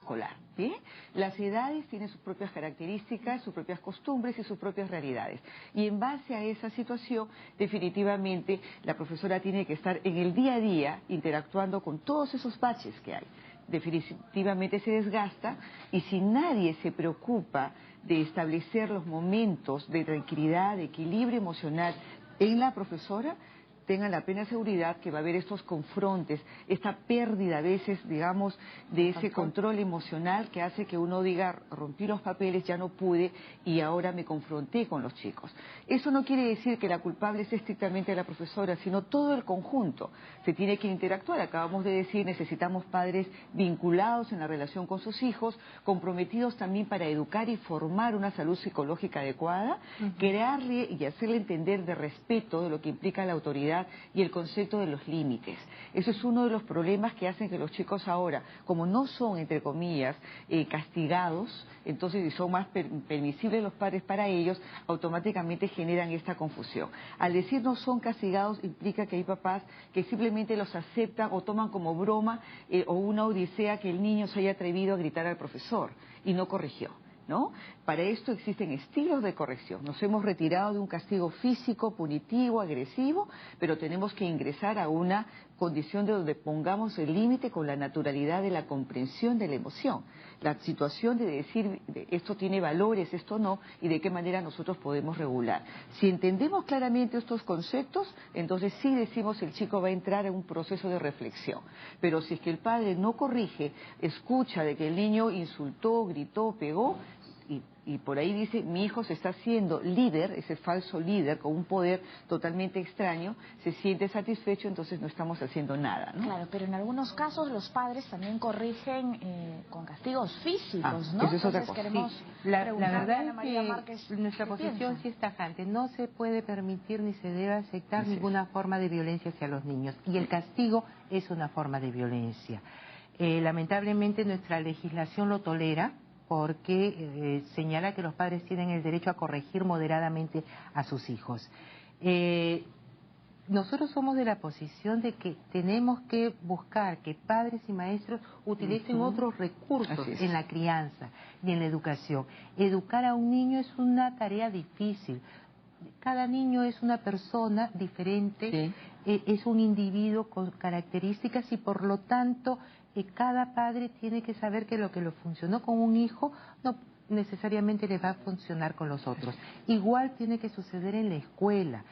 escolar. ¿Bien? Las edades tienen sus propias características, sus propias costumbres y sus propias realidades. Y en base a esa situación, definitivamente, la profesora tiene que estar en el día a día interactuando con todos esos baches que hay. Definitivamente se desgasta y si nadie se preocupa de establecer los momentos de tranquilidad, de equilibrio emocional en la profesora, tengan la plena seguridad que va a haber estos confrontes, esta pérdida a veces, digamos, de ese control emocional que hace que uno diga, rompí los papeles, ya no pude y ahora me confronté con los chicos. Eso no quiere decir que la culpable sea estrictamente la profesora, sino todo el conjunto. Se tiene que interactuar, acabamos de decir, necesitamos padres vinculados en la relación con sus hijos, comprometidos también para educar y formar una salud psicológica adecuada, crearle y hacerle entender de respeto de lo que implica la autoridad y el concepto de los límites. Eso es uno de los problemas que hacen que los chicos ahora, como no son, entre comillas, castigados, entonces y son más permisibles los padres para ellos, automáticamente generan esta confusión. Al decir no son castigados implica que hay papás que simplemente los aceptan o toman como broma o una odisea que el niño se haya atrevido a gritar al profesor y no corrigió, ¿no? Para esto existen estilos de corrección. Nos hemos retirado de un castigo físico, punitivo, agresivo, pero tenemos que ingresar a una condición de donde pongamos el límite con la naturalidad de la comprensión de la emoción. La situación de decir esto tiene valores, esto no, y de qué manera nosotros podemos regular. Si entendemos claramente estos conceptos, entonces sí decimos el chico va a entrar en un proceso de reflexión. Pero si es que el padre no corrige, escucha de que el niño insultó, gritó, pegó, y por ahí dice, mi hijo se está haciendo líder, ese falso líder con un poder totalmente extraño, se siente satisfecho, entonces no estamos haciendo nada, ¿no? Claro, pero en algunos casos los padres también corrigen con castigos físicos, ¿no? Eso es otra cosa. La verdad es que nuestra posición sí es tajante. No se puede permitir ni se debe aceptar ninguna forma de violencia hacia los niños. Y el castigo es una forma de violencia. Lamentablemente nuestra legislación lo tolera, porque señala que los padres tienen el derecho a corregir moderadamente a sus hijos. Nosotros somos de la posición de que tenemos que buscar que padres y maestros utilicen otros recursos en la crianza y en la educación. Educar a un niño es una tarea difícil. Cada niño es una persona diferente, es un individuo con características y por lo tanto cada padre tiene que saber que lo que le funcionó con un hijo no necesariamente le va a funcionar con los otros. Igual tiene que suceder en la escuela.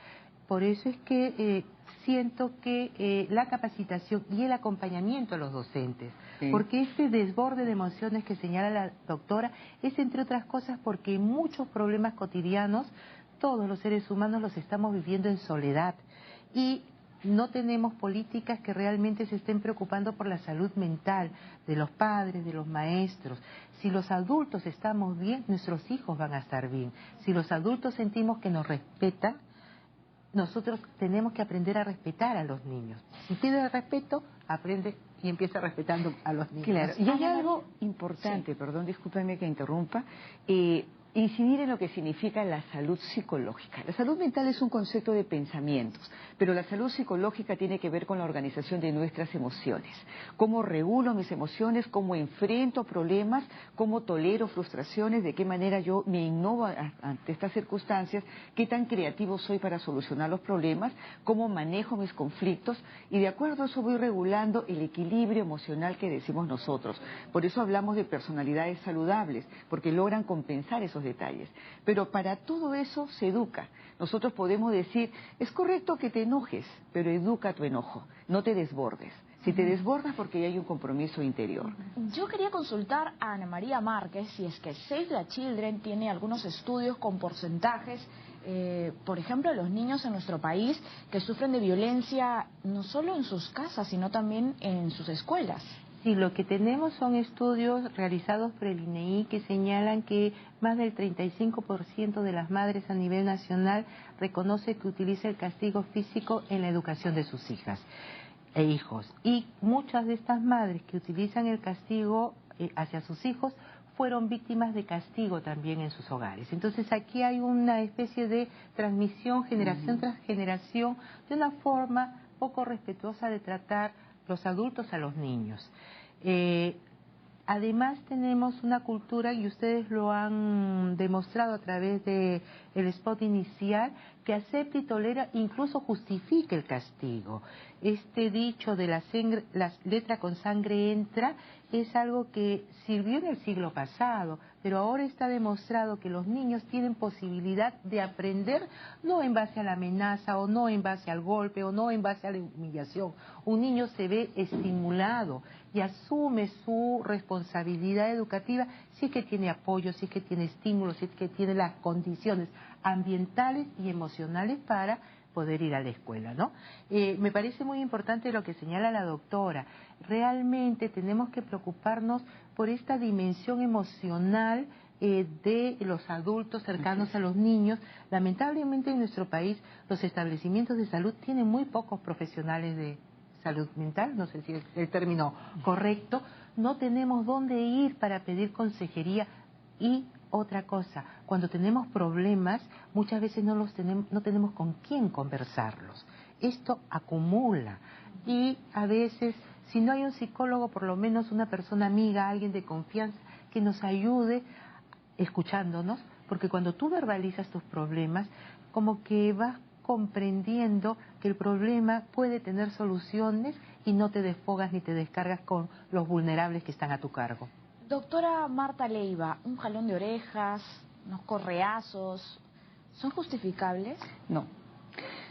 Por eso es que siento que la capacitación y el acompañamiento a los docentes, porque este desborde de emociones que señala la doctora es entre otras cosas porque muchos problemas cotidianos todos los seres humanos los estamos viviendo en soledad y no tenemos políticas que realmente se estén preocupando por la salud mental de los padres, de los maestros. Si los adultos estamos bien, nuestros hijos van a estar bien. Si los adultos sentimos que nos respetan, nosotros tenemos que aprender a respetar a los niños. Si pide respeto, aprende y empieza respetando a los niños. Claro, y hay algo importante, perdón, discúlpame que interrumpa, incidir en lo que significa la salud psicológica. La salud mental es un concepto de pensamientos, pero la salud psicológica tiene que ver con la organización de nuestras emociones. Cómo regulo mis emociones, cómo enfrento problemas, cómo tolero frustraciones, de qué manera yo me innovo ante estas circunstancias, qué tan creativo soy para solucionar los problemas, cómo manejo mis conflictos y de acuerdo a eso voy regulando el equilibrio emocional que decimos nosotros. Por eso hablamos de personalidades saludables, porque logran compensar esos detalles. Pero para todo eso se educa. Nosotros podemos decir, es correcto que te enojes, pero educa tu enojo, no te desbordes. Si te desbordas porque ya hay un compromiso interior. Yo quería consultar a Ana María Márquez si es que Save the Children tiene algunos estudios con porcentajes, por ejemplo, los niños en nuestro país que sufren de violencia no solo en sus casas, sino también en sus escuelas. Sí, lo que tenemos son estudios realizados por el INEI que señalan que más del 35% de las madres a nivel nacional reconoce que utiliza el castigo físico en la educación de sus hijas e hijos. Y muchas de estas madres que utilizan el castigo hacia sus hijos fueron víctimas de castigo también en sus hogares. Entonces aquí hay una especie de transmisión generación tras generación de una forma poco respetuosa de tratar los adultos a los niños. Además tenemos una cultura, y ustedes lo han demostrado a través de el spot inicial, que acepta y tolera, incluso justifica el castigo. Este dicho de la letra con sangre entra es algo que sirvió en el siglo pasado, pero ahora está demostrado que los niños tienen posibilidad de aprender no en base a la amenaza, o no en base al golpe, o no en base a la humillación. Un niño se ve estimulado y asume su responsabilidad educativa si es que tiene apoyo, si es que tiene estímulos, si es que tiene las condiciones ambientales y emocionales para poder ir a la escuela, ¿no? Me parece muy importante lo que señala la doctora. Realmente tenemos que preocuparnos por esta dimensión emocional de los adultos cercanos a los niños. Lamentablemente en nuestro país los establecimientos de salud tienen muy pocos profesionales de salud mental, no sé si es el término correcto. No tenemos dónde ir para pedir consejería. Y otra cosa, cuando tenemos problemas, muchas veces no tenemos con quién conversarlos. Esto acumula y a veces, si no hay un psicólogo, por lo menos una persona amiga, alguien de confianza, que nos ayude escuchándonos, porque cuando tú verbalizas tus problemas, como que vas comprendiendo que el problema puede tener soluciones y no te desfogas ni te descargas con los vulnerables que están a tu cargo. Doctora Marta Leiva, un jalón de orejas, unos correazos, ¿son justificables? No.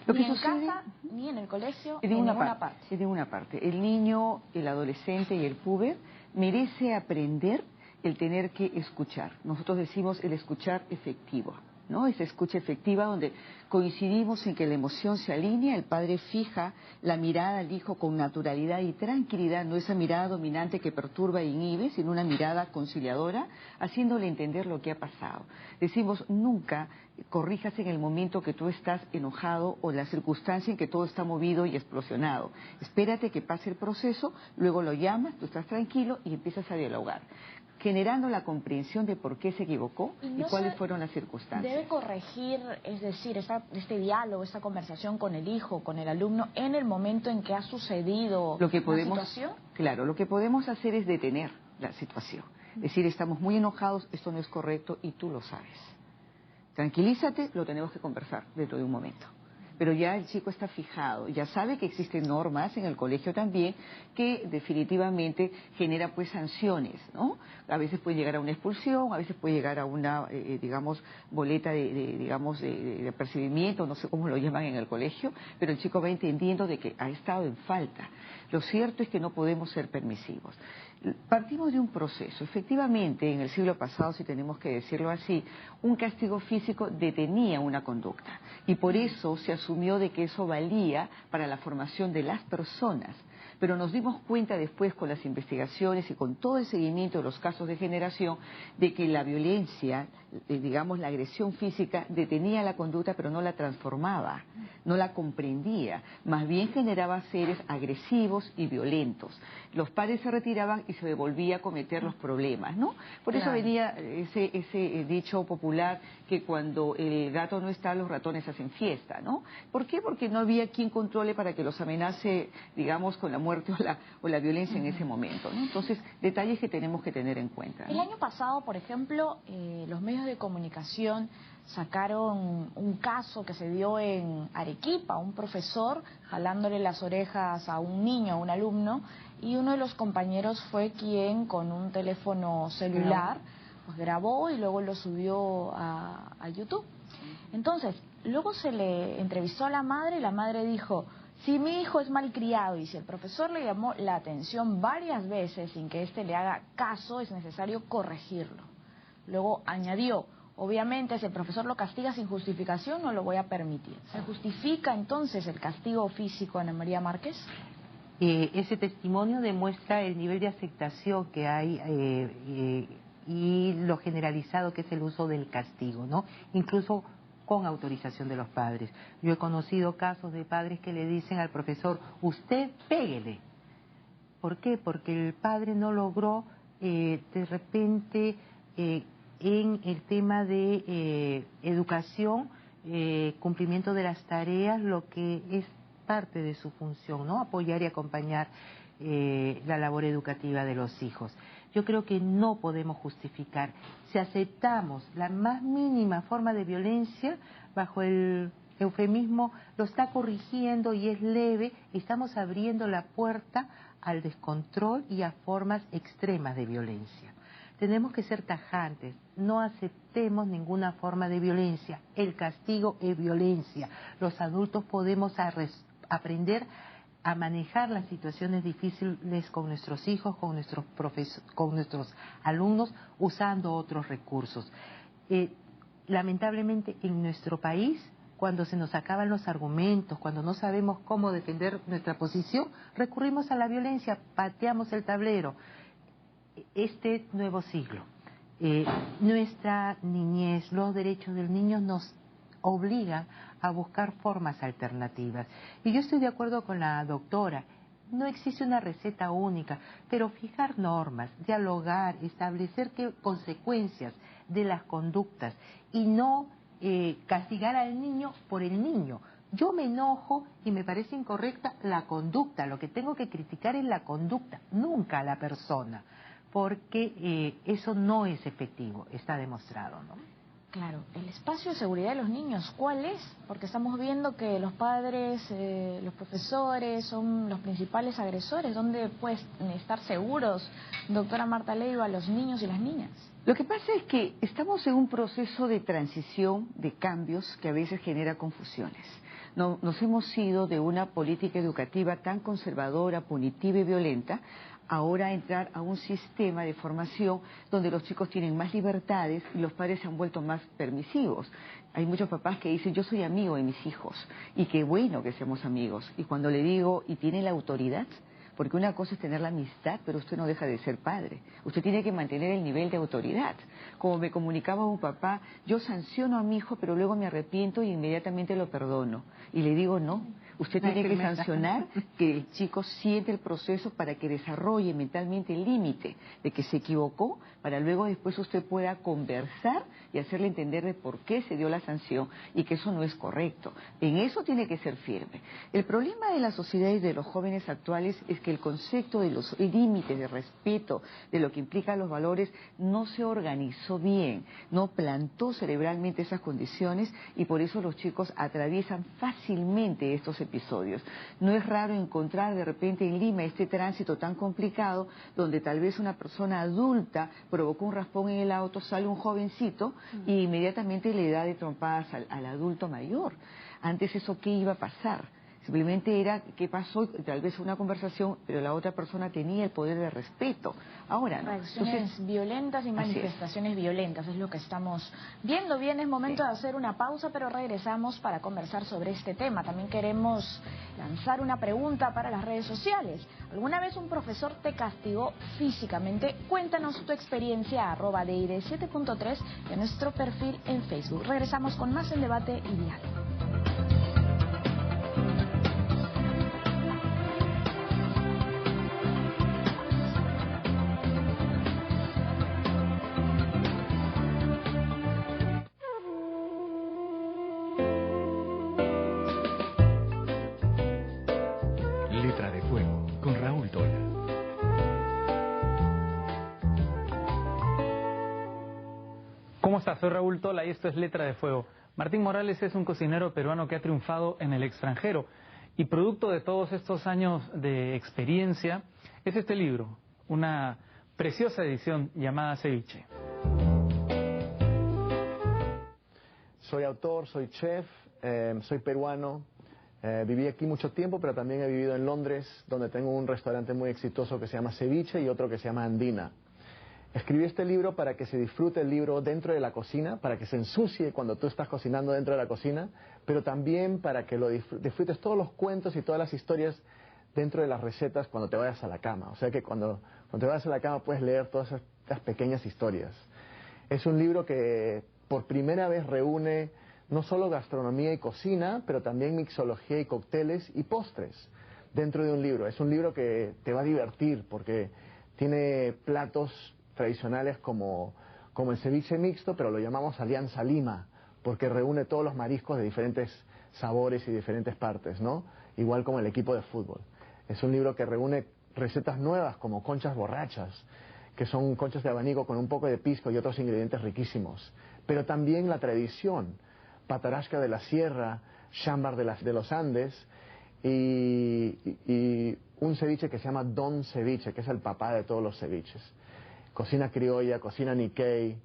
Ni en casa, ni en el colegio, en ninguna parte. En ninguna parte. El niño, el adolescente y el puber merece aprender el tener que escuchar. Nosotros decimos el escuchar efectivo, ¿no? Esa escucha efectiva donde coincidimos en que la emoción se alinea, el padre fija la mirada al hijo con naturalidad y tranquilidad, no esa mirada dominante que perturba e inhibe, sino una mirada conciliadora, haciéndole entender lo que ha pasado. Decimos, nunca corrijas en el momento que tú estás enojado o la circunstancia en que todo está movido y explosionado. Espérate que pase el proceso, luego lo llamas, tú estás tranquilo y empiezas a dialogar, generando la comprensión de por qué se equivocó y cuáles fueron las circunstancias. Debe corregir, es decir, este diálogo, esta conversación con el hijo, con el alumno, en el momento en que ha sucedido la situación. Claro, lo que podemos hacer es detener la situación. Es decir, estamos muy enojados, esto no es correcto y tú lo sabes. Tranquilízate, lo tenemos que conversar dentro de un momento. Pero ya el chico está fijado, ya sabe que existen normas en el colegio también que definitivamente generan pues sanciones, ¿no? A veces puede llegar a una expulsión, a veces puede llegar a una, digamos, boleta de apercibimiento, no sé cómo lo llaman en el colegio, pero el chico va entendiendo de que ha estado en falta. Lo cierto es que no podemos ser permisivos. Partimos de un proceso. Efectivamente, en el siglo pasado, si tenemos que decirlo así, un castigo físico detenía una conducta y por eso se asumió de que eso valía para la formación de las personas. Pero nos dimos cuenta después con las investigaciones y con todo el seguimiento de los casos de generación de que la violencia, digamos la agresión física, detenía la conducta pero no la transformaba, no la comprendía, más bien generaba seres agresivos y violentos. Los padres se retiraban y se volvía a cometer los problemas, ¿no? Por eso venía ese dicho popular que cuando el gato no está, los ratones hacen fiesta, ¿no? ¿Por qué? Porque no había quien controle para que los amenace, digamos, con la muerte o la violencia en ese momento, ¿no? Entonces, detalles que tenemos que tener en cuenta, ¿no? El año pasado, por ejemplo, los medios de comunicación sacaron un caso que se dio en Arequipa, un profesor jalándole las orejas a un niño, a un alumno, y uno de los compañeros fue quien con un teléfono celular pues grabó y luego lo subió a YouTube. Entonces, luego se le entrevistó a la madre y la madre dijo: si mi hijo es malcriado y si el profesor le llamó la atención varias veces sin que éste le haga caso, es necesario corregirlo. Luego añadió: obviamente, si el profesor lo castiga sin justificación, no lo voy a permitir. ¿Se justifica entonces el castigo físico, Ana María Márquez? Ese testimonio demuestra el nivel de aceptación que hay y lo generalizado que es el uso del castigo, ¿no? Incluso con autorización de los padres. Yo he conocido casos de padres que le dicen al profesor: usted péguele. ¿Por qué? Porque el padre no logró de repente en el tema de educación, cumplimiento de las tareas, lo que es parte de su función, ¿no? Apoyar y acompañar la labor educativa de los hijos. yo creo que no podemos justificar. Si aceptamos la más mínima forma de violencia, bajo el eufemismo, lo está corrigiendo y es leve, estamos abriendo la puerta al descontrol y a formas extremas de violencia. Tenemos que ser tajantes, no aceptemos ninguna forma de violencia. El castigo es violencia. Los adultos podemos aprender a manejar las situaciones difíciles con nuestros hijos, con nuestros alumnos, usando otros recursos. Lamentablemente en nuestro país, cuando se nos acaban los argumentos, cuando no sabemos cómo defender nuestra posición, recurrimos a la violencia, pateamos el tablero. Este nuevo siglo, nuestra niñez, los derechos del niño nos obligan a buscar formas alternativas. Y yo estoy de acuerdo con la doctora, no existe una receta única, pero fijar normas, dialogar, establecer qué consecuencias de las conductas y no castigar al niño por el niño. Yo me enojo y me parece incorrecta la conducta, lo que tengo que criticar es la conducta, nunca a la persona, porque eso no es efectivo, está demostrado, ¿no? Claro, el espacio de seguridad de los niños, ¿cuál es? Porque estamos viendo que los padres, los profesores son los principales agresores. ¿Dónde pueden estar seguros, doctora Marta Leiva, los niños y las niñas? Lo que pasa es que estamos en un proceso de transición, de cambios, que a veces genera confusiones. Nos hemos ido de una política educativa tan conservadora, punitiva y violenta, ahora entrar a un sistema de formación donde los chicos tienen más libertades y los padres se han vuelto más permisivos. Hay muchos papás que dicen, yo soy amigo de mis hijos, y qué bueno que seamos amigos. Y cuando le digo, ¿y tiene la autoridad? Porque una cosa es tener la amistad, pero usted no deja de ser padre. Usted tiene que mantener el nivel de autoridad. Como me comunicaba un papá, yo sanciono a mi hijo, pero luego me arrepiento y inmediatamente lo perdono. Y le digo, no, usted tiene que sancionar que el chico siente el proceso para que desarrolle mentalmente el límite de que se equivocó, para luego después usted pueda conversar y hacerle entender de por qué se dio la sanción y que eso no es correcto. En eso tiene que ser firme. El problema de la sociedad y de los jóvenes actuales es que el concepto de los límites de respeto, de lo que implican los valores, no se organizó bien, no plantó cerebralmente esas condiciones y por eso los chicos atraviesan fácilmente estos episodios. No es raro encontrar de repente en Lima este tránsito tan complicado donde tal vez una persona adulta provocó un raspón en el auto, sale un jovencito y inmediatamente le da de trompadas al adulto mayor. Antes eso, ¿qué iba a pasar? Simplemente era qué pasó, tal vez una conversación, pero la otra persona tenía el poder de respeto. Ahora no. Reacciones violentas y manifestaciones violentas es lo que estamos viendo. Bien, es momento de hacer una pausa, pero regresamos para conversar sobre este tema. También queremos lanzar una pregunta para las redes sociales. ¿Alguna vez un profesor te castigó físicamente? Cuéntanos tu experiencia a @deire7.3 de nuestro perfil en Facebook. Regresamos con más en Debate y Diálogo. Letra de Fuego, con Raúl Tola. ¿Cómo estás? Soy Raúl Tola y esto es Letra de Fuego. Martín Morales es un cocinero peruano que ha triunfado en el extranjero y producto de todos estos años de experiencia es este libro, una preciosa edición llamada Ceviche. Soy autor, soy chef, soy peruano. Viví aquí mucho tiempo, pero también he vivido en Londres, donde tengo un restaurante muy exitoso que se llama Ceviche y otro que se llama Andina. Escribí este libro para que se disfrute el libro dentro de la cocina, para que se ensucie cuando tú estás cocinando dentro de la cocina, pero también para que lo disfrutes todos los cuentos y todas las historias dentro de las recetas cuando te vayas a la cama. O sea que cuando te vayas a la cama puedes leer todas estas pequeñas historias. Es un libro que por primera vez reúne no solo gastronomía y cocina, pero también mixología y cócteles y postres dentro de un libro. Es un libro que te va a divertir porque tiene platos tradicionales como el ceviche mixto, pero lo llamamos Alianza Lima, porque reúne todos los mariscos de diferentes sabores y diferentes partes, ¿no? Igual como el equipo de fútbol. Es un libro que reúne recetas nuevas como conchas borrachas, que son conchas de abanico con un poco de pisco y otros ingredientes riquísimos. Pero también la tradición, patarasca de la sierra, chámbar de los Andes y un ceviche que se llama Don Ceviche, que es el papá de todos los ceviches. Cocina criolla, cocina Nikkei,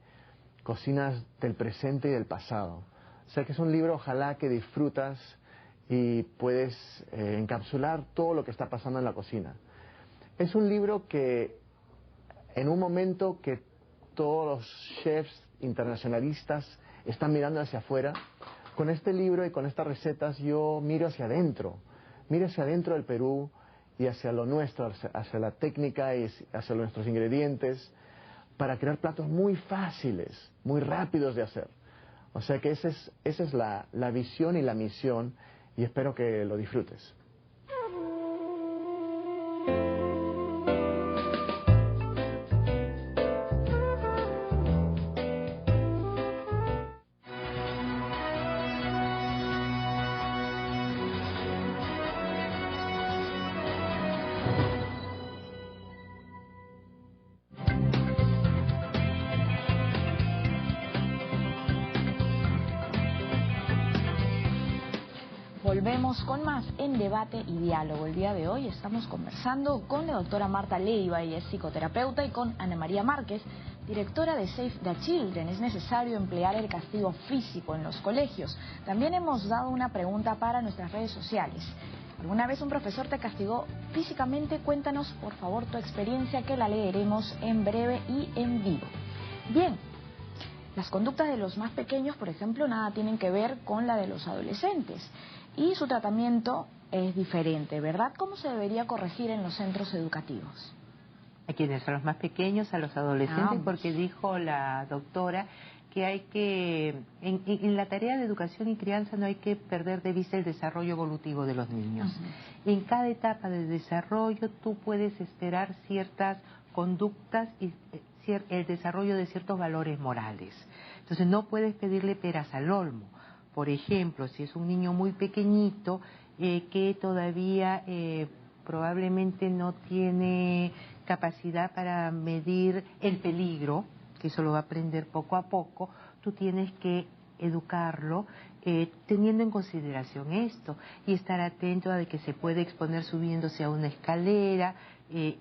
cocinas del presente y del pasado. O sea que es un libro, ojalá que disfrutas y puedes encapsular todo lo que está pasando en la cocina. Es un libro que, en un momento que todos los chefs internacionalistas están mirando hacia afuera, con este libro y con estas recetas yo miro hacia adentro del Perú y hacia lo nuestro, hacia la técnica y hacia nuestros ingredientes, para crear platos muy fáciles, muy rápidos de hacer. O sea que esa es la visión y la misión, y espero que lo disfrutes. Volvemos con más en Debate y Diálogo. El día de hoy estamos conversando con la doctora Marta Leiva, ella es psicoterapeuta, y con Ana María Márquez, directora de Save the Children. ¿Es necesario emplear el castigo físico en los colegios? También hemos dado una pregunta para nuestras redes sociales. ¿Alguna vez un profesor te castigó físicamente? Cuéntanos, por favor, tu experiencia, que la leeremos en breve y en vivo. Bien, las conductas de los más pequeños, por ejemplo, nada tienen que ver con la de los adolescentes. Y su tratamiento es diferente, ¿verdad? ¿Cómo se debería corregir en los centros educativos? ¿A quiénes? ¿A los más pequeños, a los adolescentes? Porque dijo la doctora que hay que, en la tarea de educación y crianza no hay que perder de vista el desarrollo evolutivo de los niños. En cada etapa de desarrollo tú puedes esperar ciertas conductas y el desarrollo de ciertos valores morales. Entonces no puedes pedirle peras al olmo. Por ejemplo, si es un niño muy pequeñito que todavía probablemente no tiene capacidad para medir el peligro, que eso lo va a aprender poco a poco, tú tienes que educarlo teniendo en consideración esto y estar atento a de que se puede exponer subiéndose a una escalera,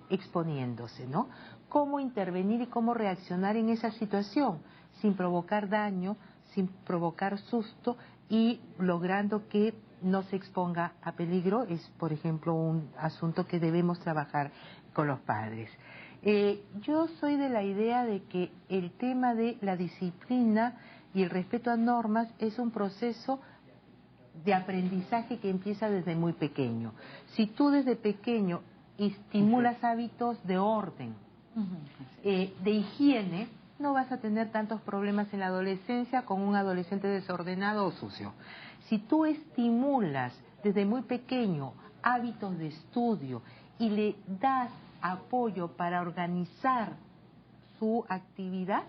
exponiéndose, ¿no? Cómo intervenir y cómo reaccionar en esa situación sin provocar daño, sin provocar susto y logrando que no se exponga a peligro, es por ejemplo un asunto que debemos trabajar con los padres. Yo soy de la idea de que el tema de la disciplina y el respeto a normas es un proceso de aprendizaje que empieza desde muy pequeño. Si tú desde pequeño estimulas hábitos de orden, de higiene, no vas a tener tantos problemas en la adolescencia con un adolescente desordenado o sucio. Si tú estimulas desde muy pequeño hábitos de estudio y le das apoyo para organizar su actividad,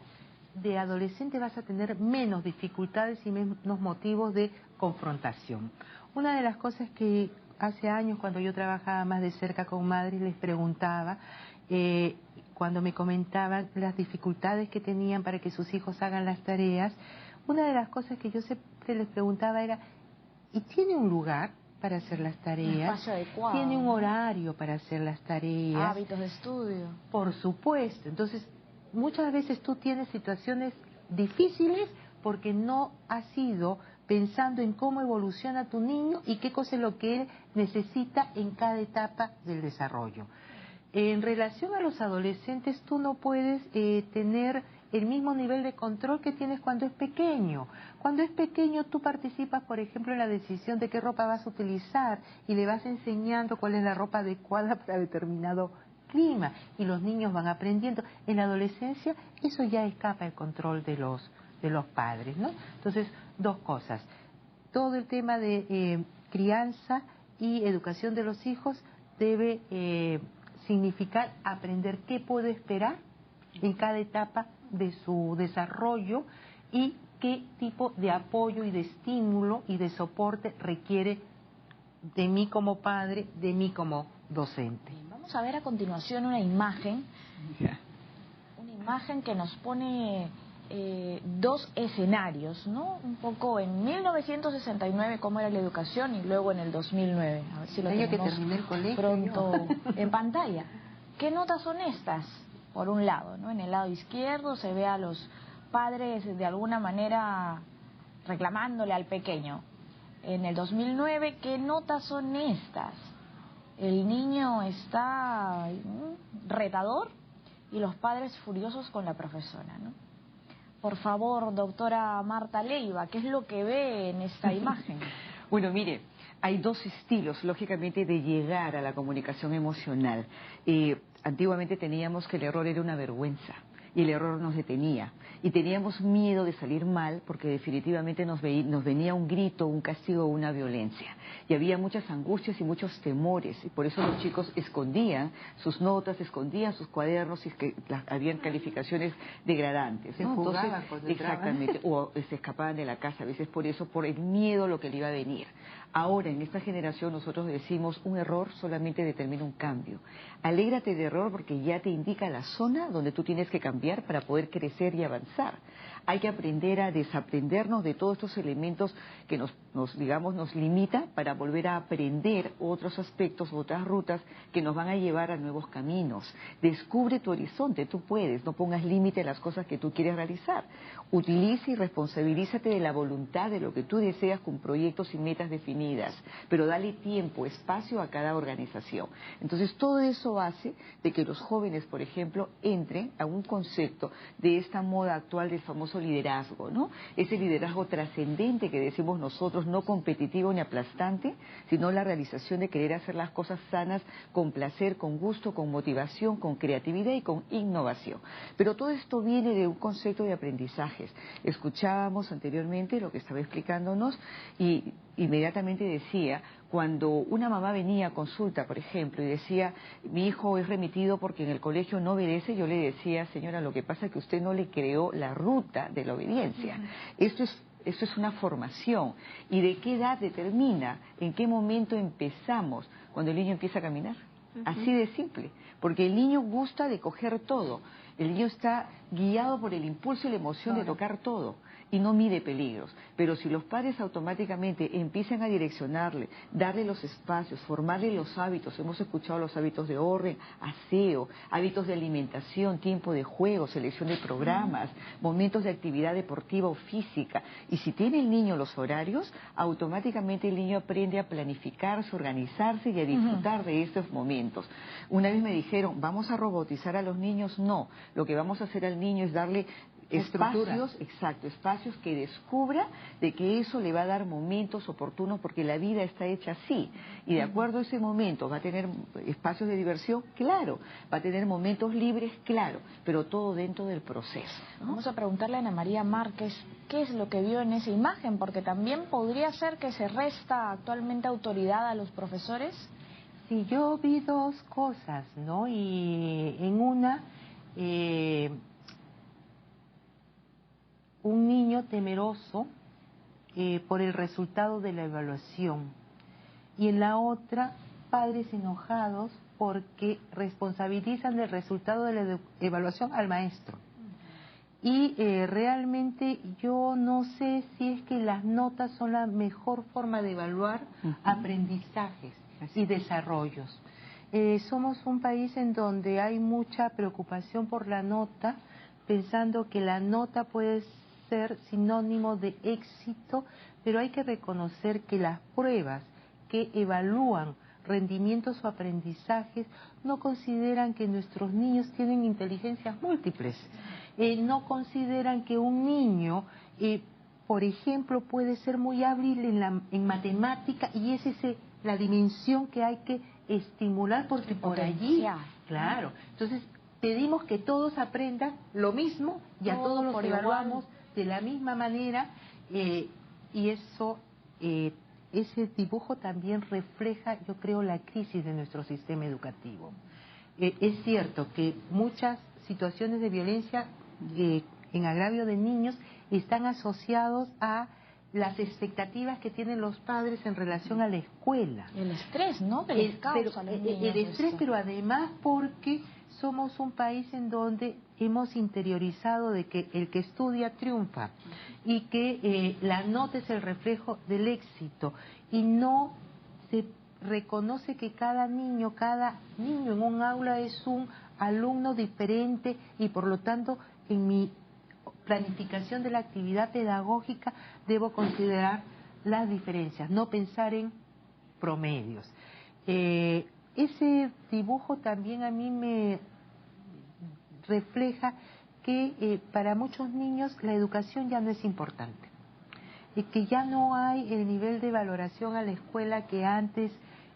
de adolescente vas a tener menos dificultades y menos motivos de confrontación. Una de las cosas que hace años, cuando yo trabajaba más de cerca con madres, les preguntaba, cuando me comentaban las dificultades que tenían para que sus hijos hagan las tareas, una de las cosas que yo siempre les preguntaba era, ¿y tiene un lugar para hacer las tareas? Un espacio adecuado. ¿Tiene un horario para hacer las tareas? Hábitos de estudio. Por supuesto. Entonces, muchas veces tú tienes situaciones difíciles porque no has ido pensando en cómo evoluciona tu niño y qué cosa es lo que él necesita en cada etapa del desarrollo. En relación a los adolescentes, tú no puedes tener el mismo nivel de control que tienes cuando es pequeño. Cuando es pequeño tú participas, por ejemplo, en la decisión de qué ropa vas a utilizar y le vas enseñando cuál es la ropa adecuada para determinado clima y los niños van aprendiendo. En la adolescencia eso ya escapa el control de los padres, ¿no? Entonces, dos cosas. Todo el tema de crianza y educación de los hijos debe significar aprender qué puedo esperar en cada etapa de su desarrollo y qué tipo de apoyo y de estímulo y de soporte requiere de mí como padre, de mí como docente. Vamos a ver a continuación una imagen imagen que nos pone dos escenarios, ¿no? Un poco en 1969 cómo era la educación y luego en el 2009. A ver si lo tenemos pronto en pantalla. ¿Qué notas son estas? Por un lado, ¿no? En el lado izquierdo se ve a los padres de alguna manera reclamándole al pequeño. En el 2009, ¿qué notas son estas? El niño está retador y los padres furiosos con la profesora, ¿no? Por favor, doctora Marta Leiva, ¿qué es lo que ve en esta imagen? Bueno, mire, hay dos estilos, lógicamente, de llegar a la comunicación emocional. Antiguamente teníamos que el error era una vergüenza y el error nos detenía. Y teníamos miedo de salir mal porque definitivamente nos venía un grito, un castigo o una violencia. Y había muchas angustias y muchos temores. Y por eso los chicos escondían sus notas, escondían sus cuadernos y que habían calificaciones degradantes, ¿no? Entonces, exactamente, o se escapaban de la casa, a veces por eso, por el miedo a lo que le iba a venir. Ahora, en esta generación, nosotros decimos, un error solamente determina un cambio. Alégrate de error porque ya te indica la zona donde tú tienes que cambiar para poder crecer y avanzar. Hay que aprender a desaprendernos de todos estos elementos que nos limitan para volver a aprender otros aspectos, otras rutas que nos van a llevar a nuevos caminos. Descubre tu horizonte, tú puedes, no pongas límite a las cosas que tú quieres realizar. Utiliza y responsabilízate de la voluntad de lo que tú deseas con proyectos y metas definidas, pero dale tiempo, espacio a cada organización. Entonces todo eso hace de que los jóvenes, por ejemplo, entren a un concepto de esta moda actual del famoso liderazgo, ¿no? Ese liderazgo trascendente que decimos nosotros, no competitivo ni aplastante, sino la realización de querer hacer las cosas sanas con placer, con gusto, con motivación, con creatividad y con innovación. Pero todo esto viene de un concepto de aprendizajes. Escuchábamos anteriormente lo que estaba explicándonos y inmediatamente decía, cuando una mamá venía a consulta, por ejemplo, y decía, mi hijo es remitido porque en el colegio no obedece, yo le decía, señora, lo que pasa es que usted no le creó la ruta de la obediencia. Esto es una formación. ¿Y de qué edad determina? ¿En qué momento empezamos? Cuando el niño empieza a caminar. Así de simple. Porque el niño gusta de coger todo. El niño está guiado por el impulso y la emoción de tocar todo y no mide peligros. Pero si los padres automáticamente empiezan a direccionarle, darle los espacios, formarle los hábitos, hemos escuchado los hábitos de orden, aseo, hábitos de alimentación, tiempo de juego, selección de programas, momentos de actividad deportiva o física. Y si tiene el niño los horarios, automáticamente el niño aprende a planificarse, organizarse y a disfrutar de estos momentos. Una vez me dijeron, ¿vamos a robotizar a los niños? No, lo que vamos a hacer al niño es darle espacios, espacios que descubra de que eso le va a dar momentos oportunos porque la vida está hecha así y de acuerdo a ese momento va a tener espacios de diversión, claro, va a tener momentos libres, claro, pero todo dentro del proceso, ¿no? Vamos a preguntarle a Ana María Márquez qué es lo que vio en esa imagen, porque también podría ser que se resta actualmente autoridad a los profesores. Sí, yo vi dos cosas, ¿no? Y en una un niño temeroso por el resultado de la evaluación y en la otra padres enojados porque responsabilizan del resultado de la evaluación al maestro. Y realmente yo no sé si es que las notas son la mejor forma de evaluar aprendizajes y desarrollos. Somos un país en donde hay mucha preocupación por la nota, pensando que la nota puede ser sinónimo de éxito, pero hay que reconocer que las pruebas que evalúan rendimientos o aprendizajes no consideran que nuestros niños tienen inteligencias múltiples, no consideran que un niño, por ejemplo, puede ser muy hábil en matemática y es la dimensión que hay que estimular porque por allí, claro, entonces pedimos que todos aprendan lo mismo y a todos los evaluamos de la misma manera y eso, ese dibujo también refleja, yo creo, la crisis de nuestro sistema educativo. Es cierto que muchas situaciones de violencia en agravio de niños están asociados a las expectativas que tienen los padres en relación a la escuela. El estrés, ¿no? Que les causa a los niños el estrés, pero además porque somos un país en donde hemos interiorizado de que el que estudia triunfa y que la nota es el reflejo del éxito y no se reconoce que cada niño en un aula es un alumno diferente y por lo tanto en mi planificación de la actividad pedagógica debo considerar las diferencias, no pensar en promedios. Ese dibujo también a mí me refleja que para muchos niños la educación ya no es importante y que ya no hay el nivel de valoración a la escuela que antes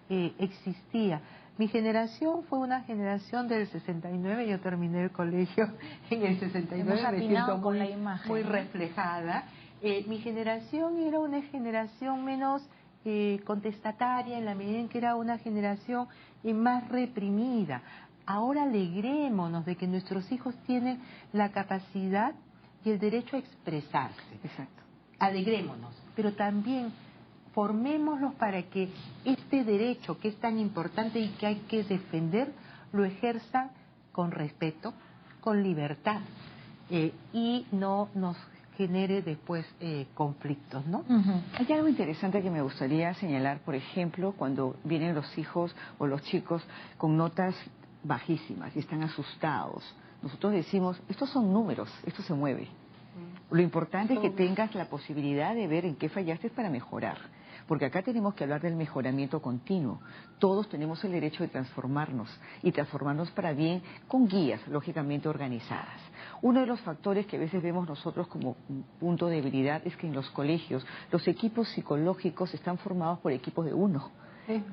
existía. Mi generación fue una generación del 69, yo terminé el colegio en el 69, me siento con la imagen, muy reflejada. Mi generación era una generación menos contestataria en la medida en que era una generación más reprimida. Ahora alegrémonos de que nuestros hijos tienen la capacidad y el derecho a expresarse. Exacto. Alegrémonos, pero también formémoslos para que este derecho que es tan importante y que hay que defender, lo ejerzan con respeto, con libertad y no nos genere después conflictos, ¿no? Hay algo interesante que me gustaría señalar, por ejemplo, cuando vienen los hijos o los chicos con notas bajísimas y están asustados. Nosotros decimos, estos son números, esto se mueve. Lo importante es que tengas la posibilidad de ver en qué fallaste para mejorar. Porque acá tenemos que hablar del mejoramiento continuo. Todos tenemos el derecho de transformarnos y transformarnos para bien con guías, lógicamente organizadas. Uno de los factores que a veces vemos nosotros como un punto de debilidad es que en los colegios los equipos psicológicos están formados por equipos de uno.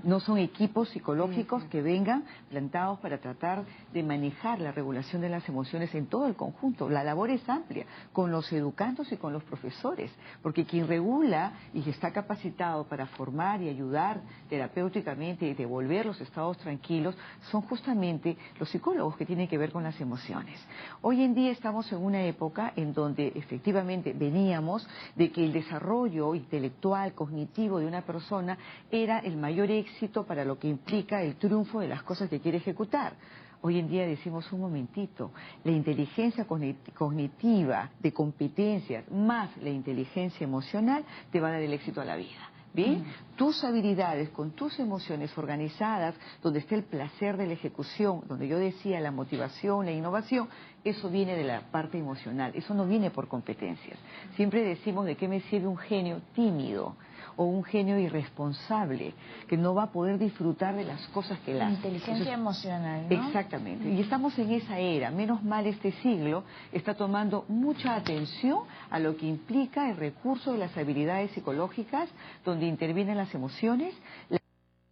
No son equipos psicológicos que vengan plantados para tratar de manejar la regulación de las emociones en todo el conjunto. La labor es amplia, con los educandos y con los profesores, porque quien regula y está capacitado para formar y ayudar terapéuticamente y devolver los estados tranquilos son justamente los psicólogos que tienen que ver con las emociones. Hoy en día estamos en una época en donde efectivamente veníamos de que el desarrollo intelectual, cognitivo de una persona era el mayor éxito para lo que implica el triunfo de las cosas que quiere ejecutar. Hoy en día decimos un momentito, la inteligencia cognitiva de competencias más la inteligencia emocional te va a dar el éxito a la vida. ¿Bien? Tus habilidades con tus emociones organizadas, donde esté el placer de la ejecución, donde yo decía la motivación, la innovación, eso viene de la parte emocional, eso no viene por competencias. Siempre decimos de qué me sirve un genio tímido o un genio irresponsable que no va a poder disfrutar de las cosas que él hace. Inteligencia emocional, ¿no? Exactamente. Y estamos en esa era. Menos mal este siglo está tomando mucha atención a lo que implica el recurso de las habilidades psicológicas, donde intervienen las emociones. La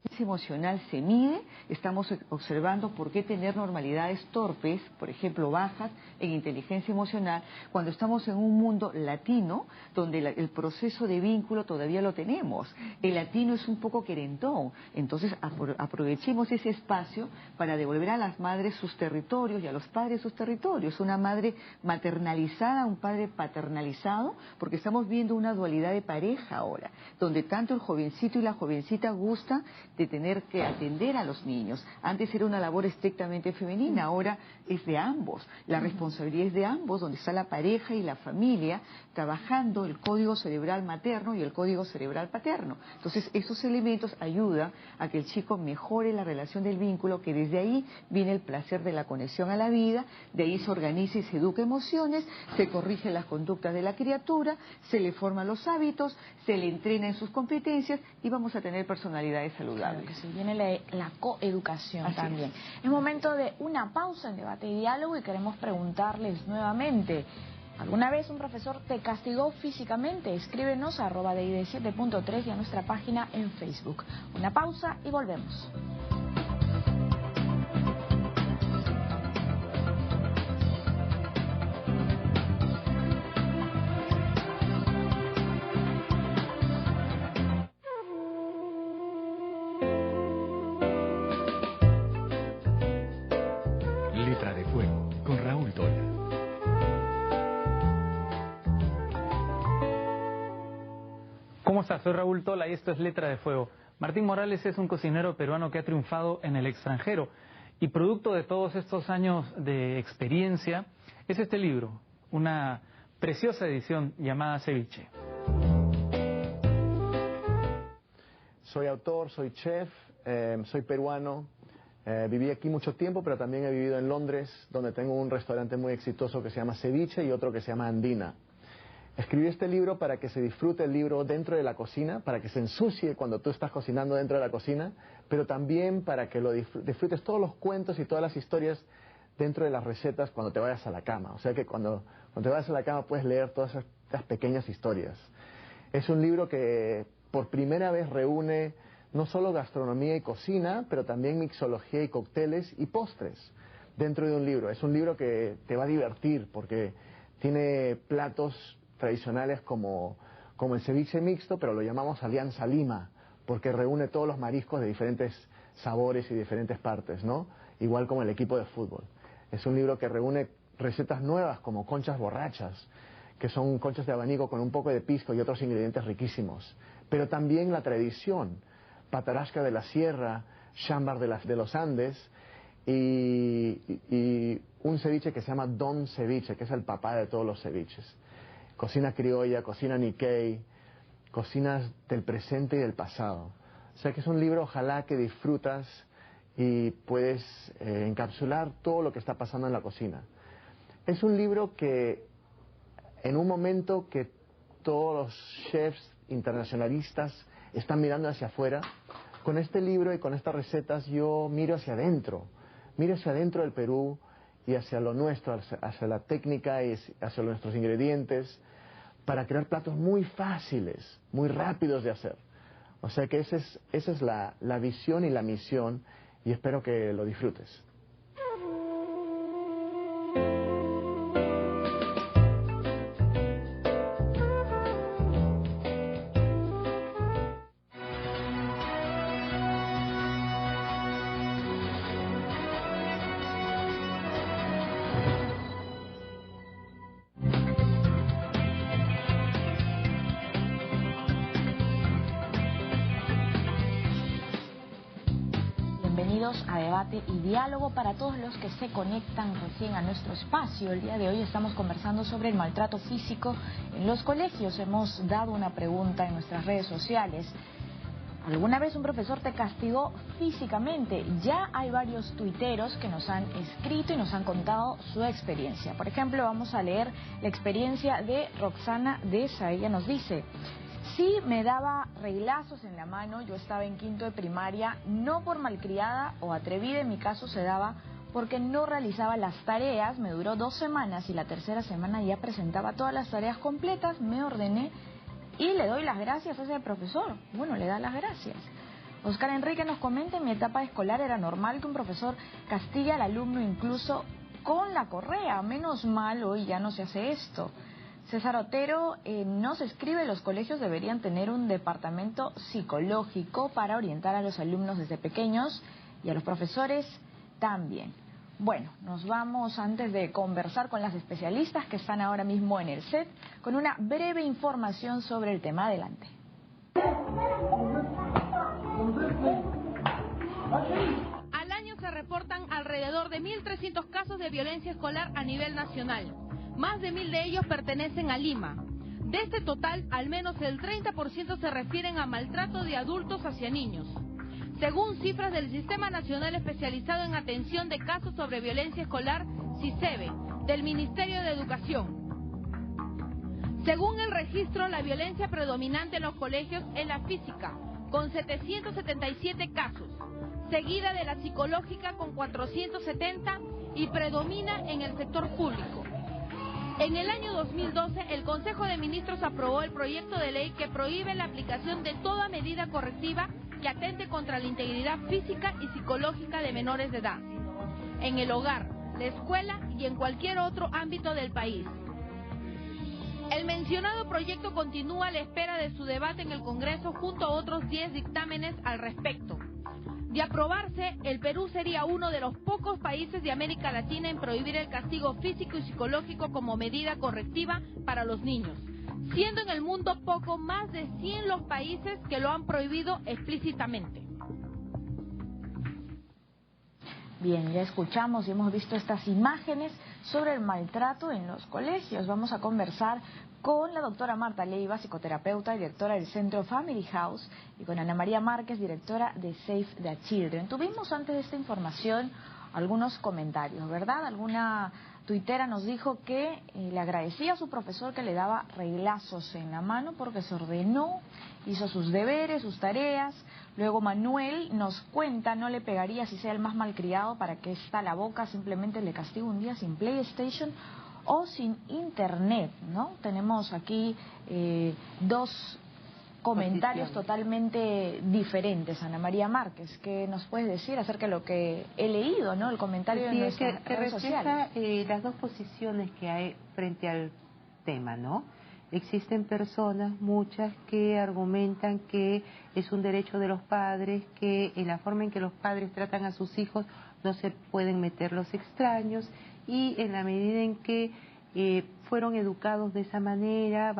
inteligencia emocional se mide, estamos observando por qué tener normalidades torpes, por ejemplo bajas en inteligencia emocional, cuando estamos en un mundo latino, donde el proceso de vínculo todavía lo tenemos. El latino es un poco querendón, entonces aprovechemos ese espacio para devolver a las madres sus territorios y a los padres sus territorios. Una madre maternalizada, un padre paternalizado, porque estamos viendo una dualidad de pareja ahora, donde tanto el jovencito y la jovencita gustan de tener que atender a los niños. Antes era una labor estrictamente femenina, ahora es de ambos. La responsabilidad es de ambos, donde está la pareja y la familia trabajando el código cerebral materno y el código cerebral paterno. Entonces, esos elementos ayudan a que el chico mejore la relación del vínculo, que desde ahí viene el placer de la conexión a la vida, de ahí se organiza y se educa emociones, se corrige las conductas de la criatura, se le forman los hábitos, se le entrena en sus competencias y vamos a tener personalidades saludables. Claro que sí, viene la coeducación Así también. Es momento de una pausa en Debate y Diálogo y queremos preguntarles nuevamente, ¿alguna vez un profesor te castigó físicamente? Escríbenos a @DID7.3 y a nuestra página en Facebook. Una pausa y volvemos. Letra de Fuego, con Raúl Toya. ¿Cómo estás? Soy Raúl Tola y esto es Letra de Fuego. Martín Morales es un cocinero peruano que ha triunfado en el extranjero y producto de todos estos años de experiencia es este libro, una preciosa edición llamada Ceviche. Soy autor, soy chef, soy peruano, viví aquí mucho tiempo, pero también he vivido en Londres, donde tengo un restaurante muy exitoso que se llama Ceviche y otro que se llama Andina. Escribí este libro para que se disfrute el libro dentro de la cocina, para que se ensucie cuando tú estás cocinando dentro de la cocina, pero también para que lo disfrutes todos los cuentos y todas las historias dentro de las recetas cuando te vayas a la cama. O sea que cuando te vayas a la cama puedes leer todas estas pequeñas historias. Es un libro que por primera vez reúne no solo gastronomía y cocina, pero también mixología y cócteles y postres dentro de un libro. Es un libro que te va a divertir porque tiene platos tradicionales como el ceviche mixto, pero lo llamamos Alianza Lima, porque reúne todos los mariscos de diferentes sabores y diferentes partes, ¿no? Igual como el equipo de fútbol. Es un libro que reúne recetas nuevas como conchas borrachas, que son conchas de abanico con un poco de pisco y otros ingredientes riquísimos. Pero también la tradición, patarasca de la sierra, chámbar de los Andes y un ceviche que se llama Don Ceviche, que es el papá de todos los ceviches. Cocina criolla, cocina Nikkei, cocinas del presente y del pasado. O sea que es un libro, ojalá que disfrutas y puedes encapsular todo lo que está pasando en la cocina. Es un libro que en un momento que todos los chefs internacionalistas están mirando hacia afuera, con este libro y con estas recetas yo miro hacia adentro del Perú y hacia lo nuestro, hacia la técnica y hacia nuestros ingredientes, para crear platos muy fáciles, muy rápidos de hacer. O sea que esa es la visión y la misión, y espero que lo disfrutes. Bienvenidos a Debate y Diálogo para todos los que se conectan recién a nuestro espacio. El día de hoy estamos conversando sobre el maltrato físico en los colegios. Hemos dado una pregunta en nuestras redes sociales. ¿Alguna vez un profesor te castigó físicamente? Ya hay varios tuiteros que nos han escrito y nos han contado su experiencia. Por ejemplo, vamos a leer la experiencia de Roxana Deza. Ella nos dice: sí, me daba reglazos en la mano, yo estaba en quinto de primaria, no por malcriada o atrevida, en mi caso se daba porque no realizaba las tareas, me duró 2 semanas y la tercera semana ya presentaba todas las tareas completas, me ordené y le doy las gracias a ese profesor. Bueno, le da las gracias. Oscar Enrique nos comenta: en mi etapa escolar era normal que un profesor castigue al alumno incluso con la correa, menos mal hoy ya no se hace esto. César Otero nos escribe: los colegios deberían tener un departamento psicológico para orientar a los alumnos desde pequeños y a los profesores también. Bueno, nos vamos, antes de conversar con las especialistas que están ahora mismo en el set, con una breve información sobre el tema. Adelante. Al año se reportan alrededor de 1.300 casos de violencia escolar a nivel nacional. Más de 1.000 de ellos pertenecen a Lima. De este total, al menos el 30% se refieren a maltrato de adultos hacia niños, según cifras del Sistema Nacional Especializado en Atención de Casos sobre Violencia Escolar, SISEVE, del Ministerio de Educación. Según el registro, la violencia predominante en los colegios es la física, con 777 casos, seguida de la psicológica con 470 y predomina en el sector público. En el año 2012, el Consejo de Ministros aprobó el proyecto de ley que prohíbe la aplicación de toda medida correctiva que atente contra la integridad física y psicológica de menores de edad, en el hogar, la escuela y en cualquier otro ámbito del país. El mencionado proyecto continúa a la espera de su debate en el Congreso junto a otros 10 dictámenes al respecto. De aprobarse, el Perú sería uno de los pocos países de América Latina en prohibir el castigo físico y psicológico como medida correctiva para los niños, siendo en el mundo poco más de 100 los países que lo han prohibido explícitamente. Bien, ya escuchamos y hemos visto estas imágenes sobre el maltrato en los colegios. Vamos a conversar con la doctora Marta Leiva, psicoterapeuta y directora del Centro Family House, y con Ana María Márquez, directora de Save the Children. Tuvimos antes de esta información algunos comentarios, ¿verdad? Alguna tuitera nos dijo que le agradecía a su profesor que le daba reglazos en la mano porque se ordenó, hizo sus deberes, sus tareas. Luego Manuel nos cuenta, no le pegaría si sea el más malcriado para que está la boca, simplemente le castigo un día sin PlayStation o sin internet, ¿no? Tenemos aquí dos comentarios totalmente diferentes. Ana María Márquez, ¿qué nos puedes decir acerca de lo que he leído, ¿no? El comentario de nuestras redes sociales. Las dos posiciones que hay frente al tema, ¿no? Existen personas, muchas, que argumentan que es un derecho de los padres, que en la forma en que los padres tratan a sus hijos no se pueden meter los extraños, y en la medida en que fueron educados de esa manera,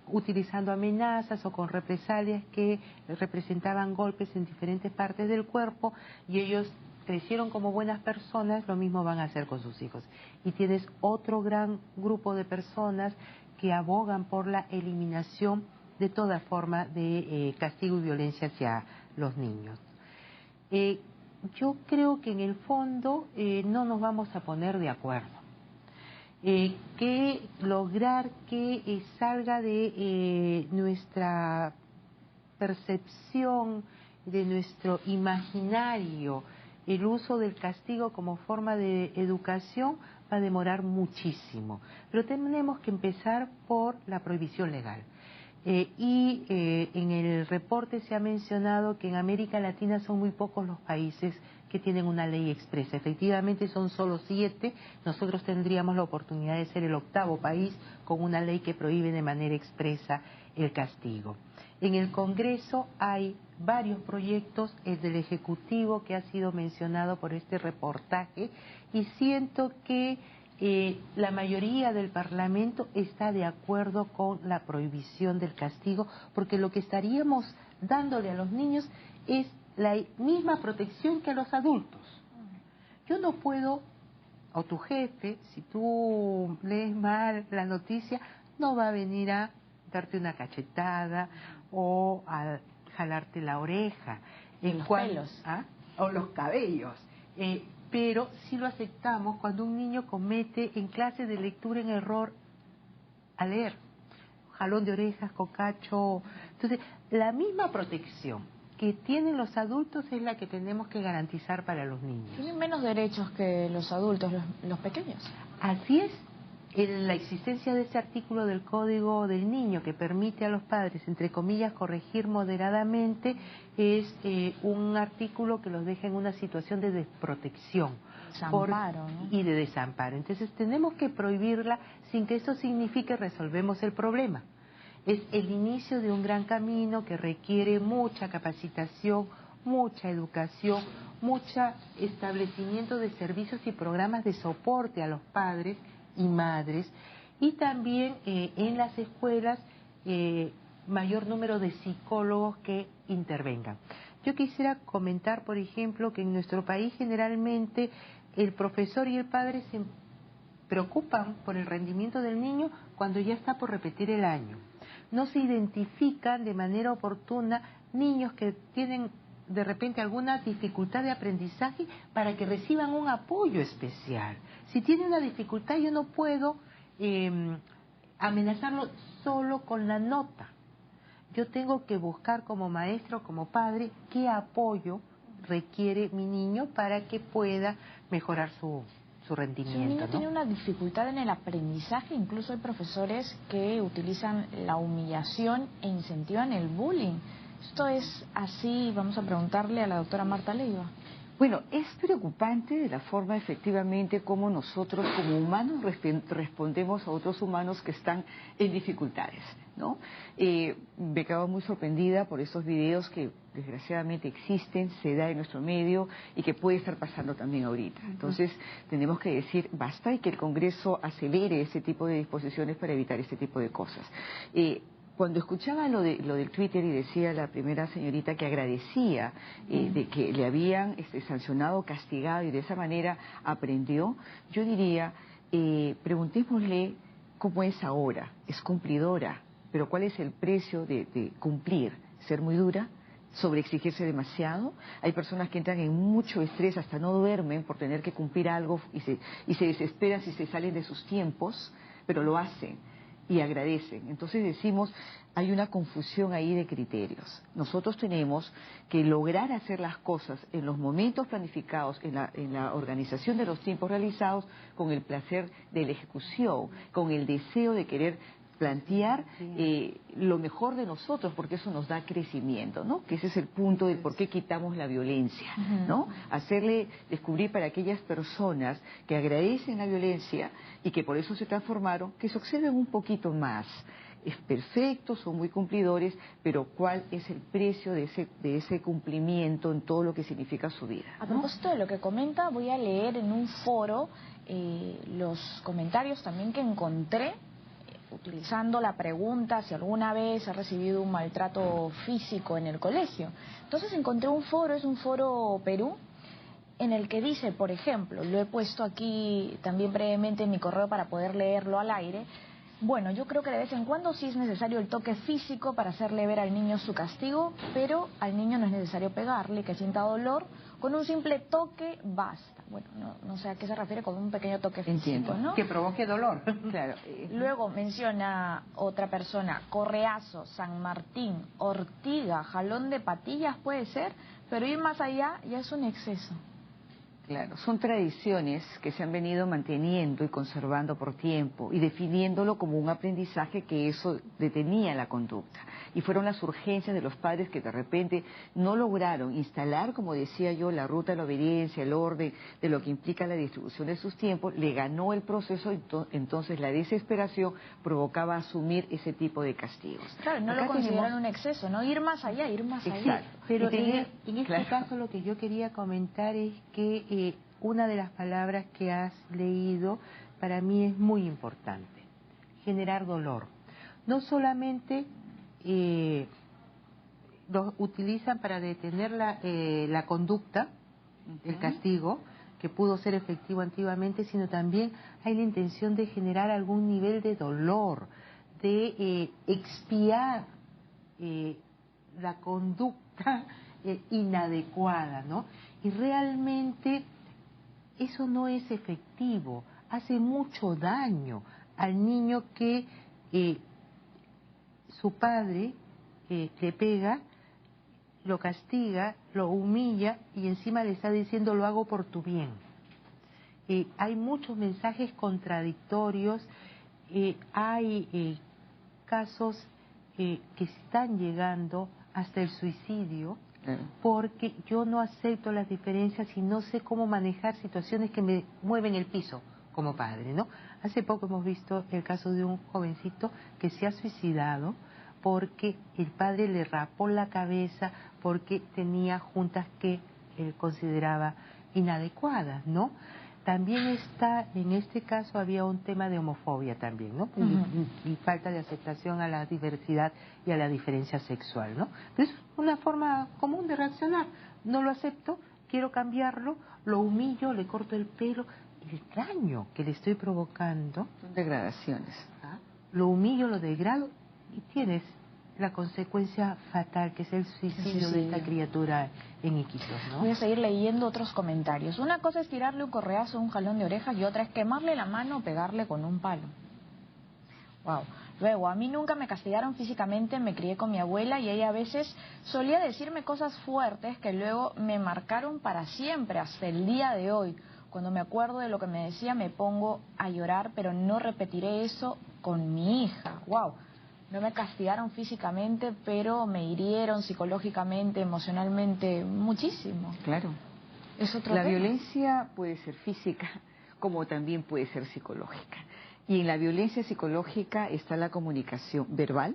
utilizando amenazas o con represalias que representaban golpes en diferentes partes del cuerpo, y ellos crecieron como buenas personas, lo mismo van a hacer con sus hijos. Y tienes otro gran grupo de personas que abogan por la eliminación de toda forma de castigo y violencia hacia los niños. Yo creo que en el fondo no nos vamos a poner de acuerdo. Que lograr que salga de nuestra percepción, de nuestro imaginario, el uso del castigo como forma de educación va a demorar muchísimo. Pero tenemos que empezar por la prohibición legal. En el reporte se ha mencionado que en América Latina son muy pocos los países que tienen una ley expresa. Efectivamente son solo 7, nosotros tendríamos la oportunidad de ser el 8º país con una ley que prohíbe de manera expresa el castigo. En el Congreso hay varios proyectos, el del Ejecutivo que ha sido mencionado por este reportaje, y siento que la mayoría del Parlamento está de acuerdo con la prohibición del castigo, porque lo que estaríamos dándole a los niños es la misma protección que a los adultos. Yo no puedo, o tu jefe, si tú lees mal la noticia, no va a venir a darte una cachetada o a jalarte la oreja. Los pelos. O los cabellos. Pero sí lo aceptamos cuando un niño comete en clase de lectura un error a leer. Jalón de orejas, cocacho. Entonces, la misma protección que tienen los adultos es la que tenemos que garantizar para los niños. ¿Tienen menos derechos que los adultos, los pequeños? Así es. La existencia de ese artículo del Código del Niño que permite a los padres, entre comillas, corregir moderadamente, es un artículo que los deja en una situación de desprotección. Desamparo, ¿no? Y de desamparo. Entonces tenemos que prohibirla sin que eso signifique resolvemos el problema. Es el inicio de un gran camino que requiere mucha capacitación, mucha educación, mucho establecimiento de servicios y programas de soporte a los padres y madres, y también en las escuelas mayor número de psicólogos que intervengan. Yo quisiera comentar, por ejemplo, que en nuestro país generalmente el profesor y el padre se preocupan por el rendimiento del niño cuando ya está por repetir el año. No se identifican de manera oportuna niños que tienen de repente alguna dificultad de aprendizaje para que reciban un apoyo especial. Si tiene una dificultad, yo no puedo amenazarlo solo con la nota. Yo tengo que buscar como maestro, como padre, qué apoyo requiere mi niño para que pueda mejorar su rendimiento. Si un niño tiene una dificultad en el aprendizaje, incluso hay profesores que utilizan la humillación e incentivan el bullying. ¿Esto es así? Vamos a preguntarle a la doctora Marta Leiva. Bueno, es preocupante de la forma efectivamente como nosotros como humanos respondemos a otros humanos que están en dificultades, ¿no? Me quedo muy sorprendida por esos videos que desgraciadamente existen, se da en nuestro medio y que puede estar pasando también ahorita. Entonces tenemos que decir basta y que el Congreso acelere ese tipo de disposiciones para evitar este tipo de cosas. Cuando escuchaba lo del Twitter y decía la primera señorita que agradecía de que le habían sancionado, castigado y de esa manera aprendió, yo diría, preguntémosle cómo es ahora. Es cumplidora, pero ¿cuál es el precio de cumplir? ¿Ser muy dura? ¿Sobreexigirse demasiado? Hay personas que entran en mucho estrés, hasta no duermen por tener que cumplir algo y se desesperan si se salen de sus tiempos, pero lo hacen y agradecen. Entonces decimos, hay una confusión ahí de criterios. Nosotros tenemos que lograr hacer las cosas en los momentos planificados, en la organización de los tiempos realizados, con el placer de la ejecución, con el deseo de querer plantear lo mejor de nosotros, porque eso nos da crecimiento, ¿no? Que ese es el punto de por qué quitamos la violencia, ¿no? Hacerle descubrir para aquellas personas que agradecen la violencia y que por eso se transformaron, que se observen un poquito más. Es perfecto, son muy cumplidores, pero ¿cuál es el precio de ese cumplimiento en todo lo que significa su vida, ¿no? A propósito de lo que comenta, voy a leer en un foro los comentarios también que encontré utilizando la pregunta si alguna vez ha recibido un maltrato físico en el colegio. Entonces encontré un foro, es un foro Perú, en el que dice, por ejemplo, lo he puesto aquí también brevemente en mi correo para poder leerlo al aire. Bueno, yo creo que de vez en cuando sí es necesario el toque físico para hacerle ver al niño su castigo, pero al niño no es necesario pegarle, que sienta dolor, con un simple toque basta. Bueno, no sé a qué se refiere con un pequeño toque físico, ¿no? Que provoque dolor. Claro. Luego menciona otra persona, correazo, San Martín, ortiga, jalón de patillas puede ser, pero ir más allá ya es un exceso. Claro, son tradiciones que se han venido manteniendo y conservando por tiempo y definiéndolo como un aprendizaje que eso detenía la conducta. Y fueron las urgencias de los padres que de repente no lograron instalar, como decía yo, la ruta de la obediencia, el orden de lo que implica la distribución de sus tiempos, le ganó el proceso, entonces la desesperación provocaba asumir ese tipo de castigos. Claro, no lo consideran un exceso, ¿no? Ir más allá, ir más allá. Pero en este caso lo que yo quería comentar es que una de las palabras que has leído para mí es muy importante, generar dolor. No solamente los utilizan para detener la conducta, el castigo, que pudo ser efectivo antiguamente, sino también hay la intención de generar algún nivel de dolor, de expiar la conducta inadecuada, ¿no? Y realmente eso no es efectivo, hace mucho daño al niño que su padre le pega, lo castiga, lo humilla y encima le está diciendo lo hago por tu bien. Hay muchos mensajes contradictorios, hay casos que están llegando hasta el suicidio, porque yo no acepto las diferencias y no sé cómo manejar situaciones que me mueven el piso como padre, ¿no? Hace poco hemos visto el caso de un jovencito que se ha suicidado porque el padre le rapó la cabeza porque tenía juntas que él consideraba inadecuadas, ¿no? También está, en este caso había un tema de homofobia también, ¿no? Y falta de aceptación a la diversidad y a la diferencia sexual, ¿no? Es una forma común de reaccionar. No lo acepto, quiero cambiarlo, lo humillo, le corto el pelo. El daño que le estoy provocando... Son degradaciones. Lo humillo, lo degrado y tienes la consecuencia fatal, que es el suicidio de esta criatura en Iquitos, ¿no? Voy a seguir leyendo otros comentarios. Una cosa es tirarle un correazo, un jalón de orejas, y otra es quemarle la mano o pegarle con un palo. Wow. Luego, a mí nunca me castigaron físicamente, me crié con mi abuela y ella a veces solía decirme cosas fuertes que luego me marcaron para siempre, hasta el día de hoy. Cuando me acuerdo de lo que me decía me pongo a llorar, pero no repetiré eso con mi hija. Wow. No me castigaron físicamente, pero me hirieron psicológicamente, emocionalmente, muchísimo. Claro. Es otro La tema. violencia puede ser física, como también puede ser psicológica. Y en la violencia psicológica está la comunicación verbal,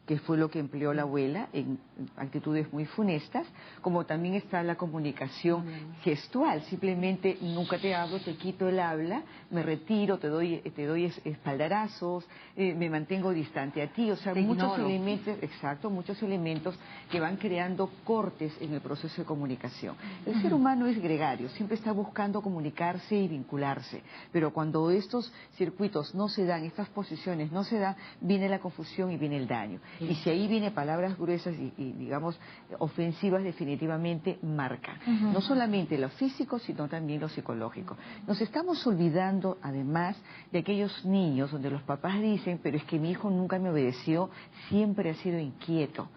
que fue lo que empleó la abuela en actitudes muy funestas, como también está la comunicación gestual, simplemente nunca te hablo, te quito el habla, me retiro, te doy espaldarazos, me mantengo distante a ti, o sea, muchos elementos, exacto, muchos elementos que van creando cortes en el proceso de comunicación. El ser humano es gregario, siempre está buscando comunicarse y vincularse, pero cuando estos circuitos no se dan, estas posiciones no se dan, viene la confusión y viene el daño. Y si ahí viene palabras gruesas y digamos, ofensivas, definitivamente marca. No solamente lo físico, sino también lo psicológico. Nos estamos olvidando, además, de aquellos niños donde los papás dicen, pero es que mi hijo nunca me obedeció, siempre ha sido inquieto.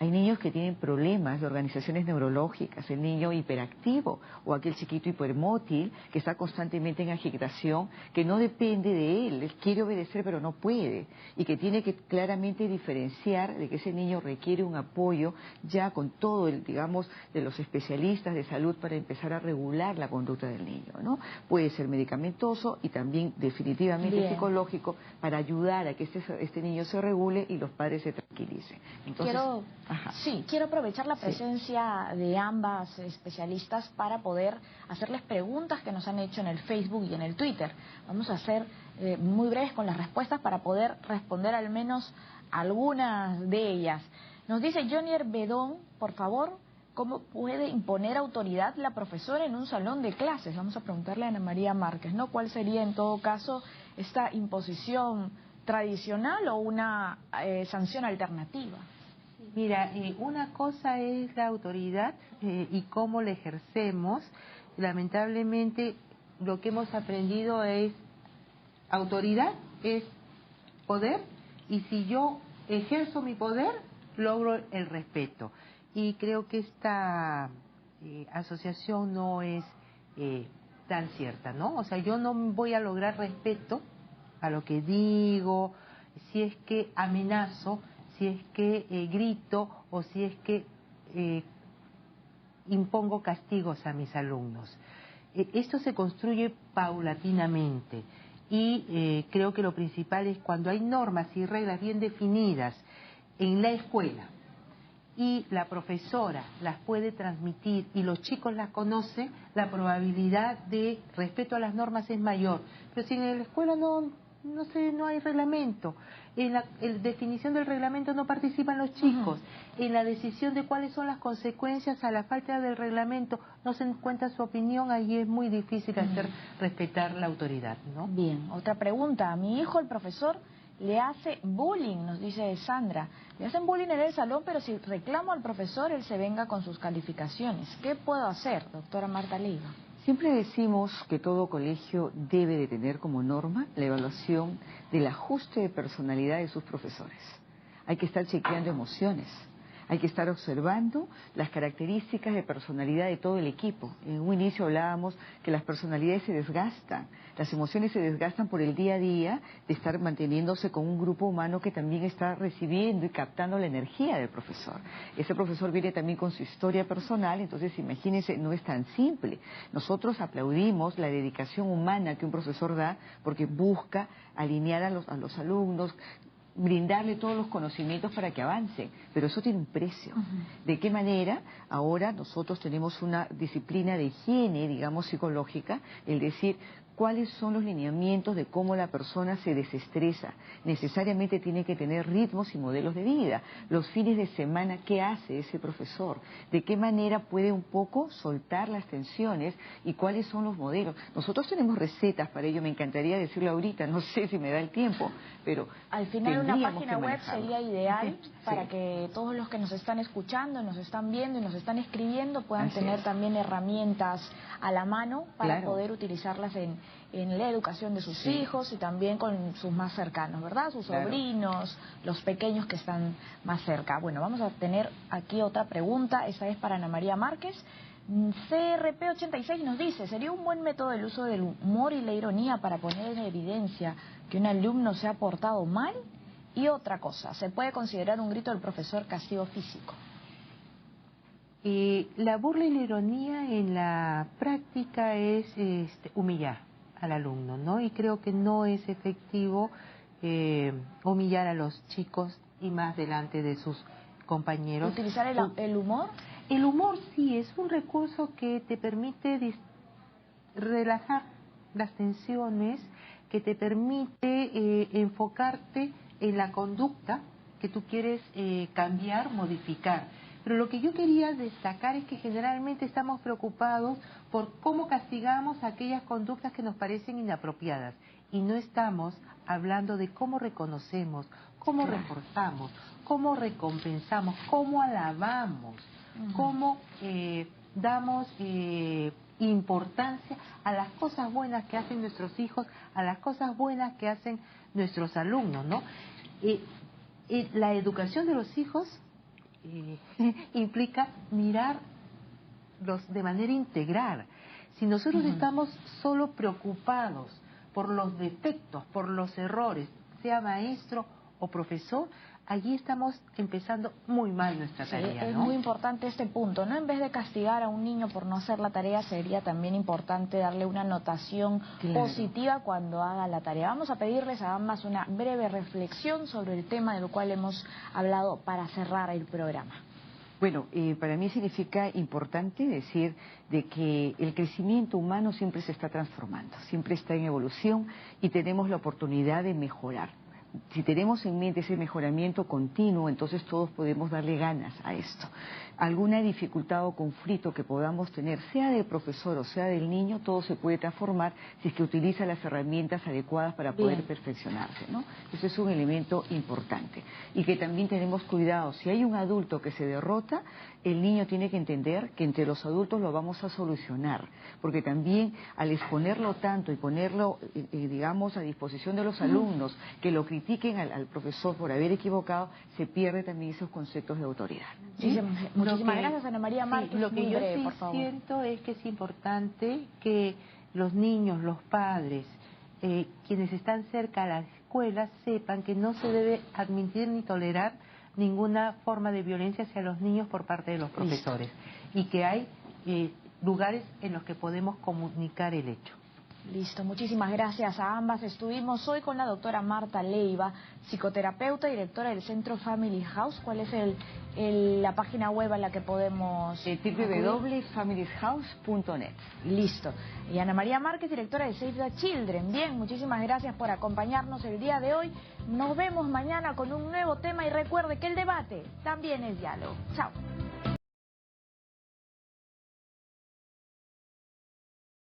Hay niños que tienen problemas de organizaciones neurológicas, el niño hiperactivo o aquel chiquito hipermótil que está constantemente en agitación, que no depende de él quiere obedecer pero no puede y que tiene que claramente diferenciar de que ese niño requiere un apoyo ya con todo el, digamos, de los especialistas de salud para empezar a regular la conducta del niño, ¿no? Puede ser medicamentoso y también definitivamente psicológico para ayudar a que este niño se regule y los padres se tranquilicen. Entonces, quiero aprovechar la presencia de ambas especialistas para poder hacerles preguntas que nos han hecho en el Facebook y en el Twitter. Vamos a ser muy breves con las respuestas para poder responder al menos algunas de ellas. Nos dice Jonier Bedón, por favor, ¿cómo puede imponer autoridad la profesora en un salón de clases? Vamos a preguntarle a Ana María Márquez, ¿no? ¿Cuál sería en todo caso esta imposición tradicional o una sanción alternativa? Mira, una cosa es la autoridad y cómo la ejercemos. Lamentablemente, lo que hemos aprendido es autoridad, es poder, y si yo ejerzo mi poder, logro el respeto. Y creo que esta asociación no es tan cierta, ¿no? O sea, yo no voy a lograr respeto a lo que digo, si es que amenazo, si es que grito o si es que impongo castigos a mis alumnos. Esto se construye paulatinamente y creo que lo principal es cuando hay normas y reglas bien definidas en la escuela y la profesora las puede transmitir y los chicos las conocen, la probabilidad de respeto a las normas es mayor. Pero si en la escuela no hay reglamento, en la definición del reglamento no participan los chicos, en la decisión de cuáles son las consecuencias a la falta del reglamento no se encuentra su opinión, ahí es muy difícil hacer respetar la autoridad, ¿no? Bien, otra pregunta. A mi hijo el profesor le hace bullying, nos dice Sandra. Le hacen bullying en el salón, pero si reclamo al profesor, él se venga con sus calificaciones. ¿Qué puedo hacer, doctora Marta Leiva? Siempre decimos que todo colegio debe de tener como norma la evaluación del ajuste de personalidad de sus profesores. Hay que estar chequeando emociones, hay que estar observando las características de personalidad de todo el equipo. En un inicio hablábamos que las personalidades se desgastan, las emociones se desgastan por el día a día de estar manteniéndose con un grupo humano que también está recibiendo y captando la energía del profesor. Ese profesor viene también con su historia personal, entonces imagínense, no es tan simple. Nosotros aplaudimos la dedicación humana que un profesor da porque busca alinear a los alumnos, brindarle todos los conocimientos para que avancen, pero eso tiene un precio. ¿De qué manera? Ahora nosotros tenemos una disciplina de higiene, digamos, psicológica, el decir cuáles son los lineamientos de cómo la persona se desestresa. Necesariamente tiene que tener ritmos y modelos de vida. Los fines de semana, ¿qué hace ese profesor? ¿De qué manera puede un poco soltar las tensiones y cuáles son los modelos? Nosotros tenemos recetas para ello, me encantaría decirlo ahorita, no sé si me da el tiempo, pero al final una página web sería ideal para que todos los que nos están escuchando, nos están viendo y nos están escribiendo puedan tener también herramientas a la mano para poder utilizarlas en la educación de sus hijos y también con sus más cercanos, ¿verdad? Sus sobrinos, los pequeños que están más cerca. Bueno, vamos a tener aquí otra pregunta, esta es para Ana María Márquez. CRP86 nos dice, ¿sería un buen método el uso del humor y la ironía para poner en evidencia que un alumno se ha portado mal? Y otra cosa, ¿se puede considerar un grito del profesor castigo físico? La burla y la ironía en la práctica es humillar al alumno, ¿no? Y creo que no es efectivo humillar a los chicos y más delante de sus compañeros. ¿Utilizar el humor? El humor sí es un recurso que te permite relajar las tensiones, que te permite enfocarte en la conducta que tú quieres cambiar, modificar. Pero lo que yo quería destacar es que generalmente estamos preocupados por cómo castigamos aquellas conductas que nos parecen inapropiadas y no estamos hablando de cómo reconocemos, cómo reforzamos, cómo recompensamos, cómo alabamos, cómo damos importancia a las cosas buenas que hacen nuestros hijos, a las cosas buenas que hacen nuestros alumnos, ¿no? La educación de los hijos implica mirarlos de manera integral. Si nosotros estamos solo preocupados por los defectos, por los errores, sea maestro o profesor, allí estamos empezando muy mal nuestra tarea, es ¿no? muy importante este punto, ¿no? En vez de castigar a un niño por no hacer la tarea, sería también importante darle una anotación positiva cuando haga la tarea. Vamos a pedirles a ambas una breve reflexión sobre el tema del cual hemos hablado para cerrar el programa. Bueno, para mí significa importante decir de que el crecimiento humano siempre se está transformando, siempre está en evolución y tenemos la oportunidad de mejorar. Si tenemos en mente ese mejoramiento continuo, entonces todos podemos darle ganas a esto. Alguna dificultad o conflicto que podamos tener, sea del profesor o sea del niño, todo se puede transformar si es que utiliza las herramientas adecuadas para poder perfeccionarse, ¿no? Eso es un elemento importante. Y que también tenemos cuidado, si hay un adulto que se derrota, el niño tiene que entender que entre los adultos lo vamos a solucionar, porque también al exponerlo tanto y ponerlo, digamos, a disposición de los alumnos, que lo critiquen al profesor por haber equivocado, se pierde también esos conceptos de autoridad. ¿Sí? Muchísimas gracias, Ana María Márquez. Lo que yo siento es que es importante que los niños, los padres, quienes están cerca a las escuelas, sepan que no se debe admitir ni tolerar ninguna forma de violencia hacia los niños por parte de los profesores. Y que hay lugares en los que podemos comunicar el hecho. Listo, muchísimas gracias a ambas. Estuvimos hoy con la doctora Marta Leiva, psicoterapeuta y directora del Centro Family House. ¿Cuál es la página web a la que podemos...? www.familieshouse.net. Listo. Y Ana María Márquez, directora de Save the Children. Bien, muchísimas gracias por acompañarnos el día de hoy. Nos vemos mañana con un nuevo tema y recuerde que el debate también es diálogo. Chao.